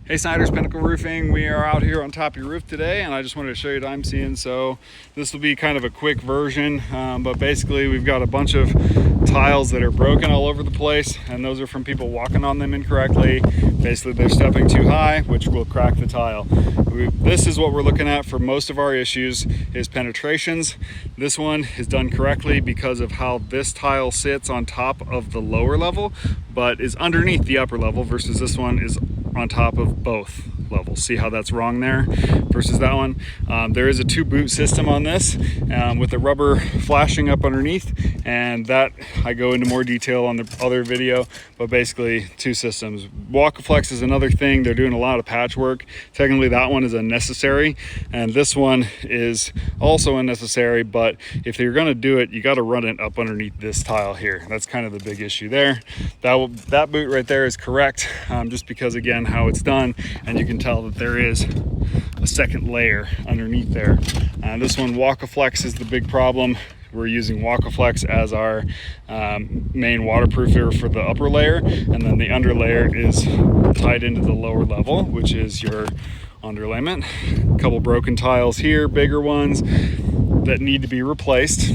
Hey Snyder's Pinnacle Roofing, we are out here on top of your roof today, and I just wanted to show you what I'm seeing. So this will be kind of a quick version, but basically we've got a bunch of tiles that are broken all over the place, and those are from people walking on them incorrectly. Basically they're stepping too high, which will crack the tile. This is what we're looking at for most of our issues, is penetrations. This one is done correctly because of how this tile sits on top of the lower level, but is underneath the upper level, versus this one is on top of both levels. See how that's wrong there versus that one. There is a 2-boot system on this with the rubber flashing up underneath, and that I go into more detail on the other video, but basically 2 systems. Walkaflex is another thing. They're doing a lot of patchwork. Technically that one is unnecessary, and this one is also unnecessary, but if you're going to do it, you got to run it up underneath this tile here. That's kind of the big issue there. That boot right there is correct, just because again how it's done, and you can tell that there is a second layer underneath there. This one, Walkaflex, is the big problem. We're using Walkaflex as our main waterproofer for the upper layer, and then the under layer is tied into the lower level, which is your underlayment. A couple broken tiles here, bigger ones that need to be replaced.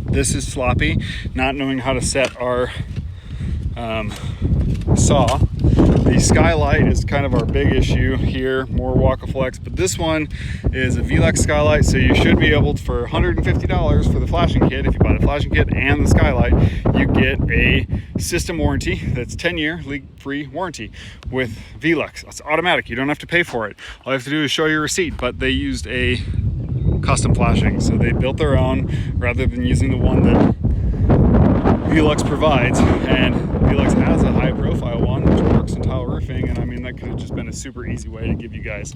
This is sloppy, not knowing how to set our saw. The skylight is kind of our big issue here, more Walkaflex, but this one is a VLEX skylight, so you should be able to, for $150 for the flashing kit, if you buy the flashing kit and the skylight, you get a system warranty that's 10-year leak-free warranty with VLEX. It's automatic, you don't have to pay for it. All you have to do is show your receipt, but they used a custom flashing, so they built their own rather than using the one that VLEX provides, and VLEX has a high profile one which works in tile roofing, and I mean that could have just been a super easy way to give you guys,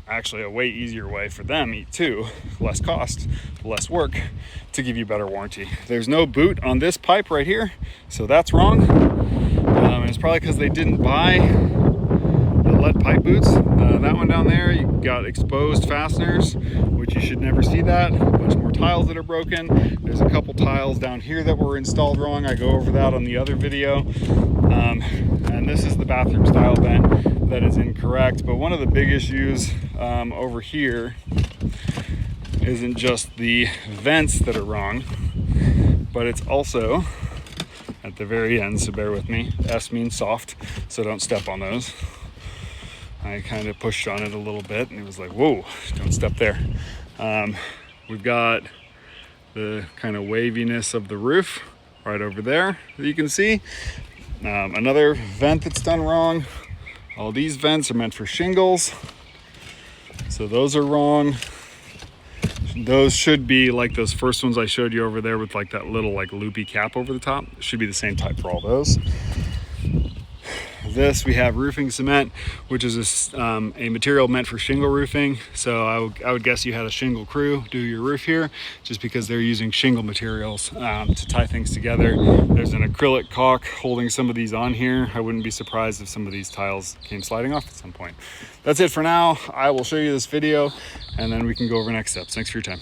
actually a way easier way for them too, less cost, less work, to give you better warranty. There's no boot on this pipe right here, so that's wrong. It's probably because they didn't buy the lead pipe boots. That one down there, you got exposed fasteners, which you should never see that. A bunch more tiles that are broken. There's a couple tiles down here that were installed wrong. I go over that on the other video. And this is the bathroom style vent that is incorrect. But one of the big issues over here isn't just the vents that are wrong, but it's also at the very end, so bear with me. S means soft, so don't step on those. I kind of pushed on it a little bit and it was like, whoa, don't step there. We've got the kind of waviness of the roof right over there that you can see. Another vent that's done wrong. All these vents are meant for shingles, so those are wrong. Those should be like those first ones I showed you over there with like that little like loopy cap over the top. It should be the same type for all those. This, we have roofing cement, which is a material meant for shingle roofing. So I would guess you had a shingle crew do your roof here, just because they're using shingle materials to tie things together. There's an acrylic caulk holding some of these on here. I wouldn't be surprised if some of these tiles came sliding off at some point. That's it for now. I will show you this video and then we can go over next steps. Thanks for your time.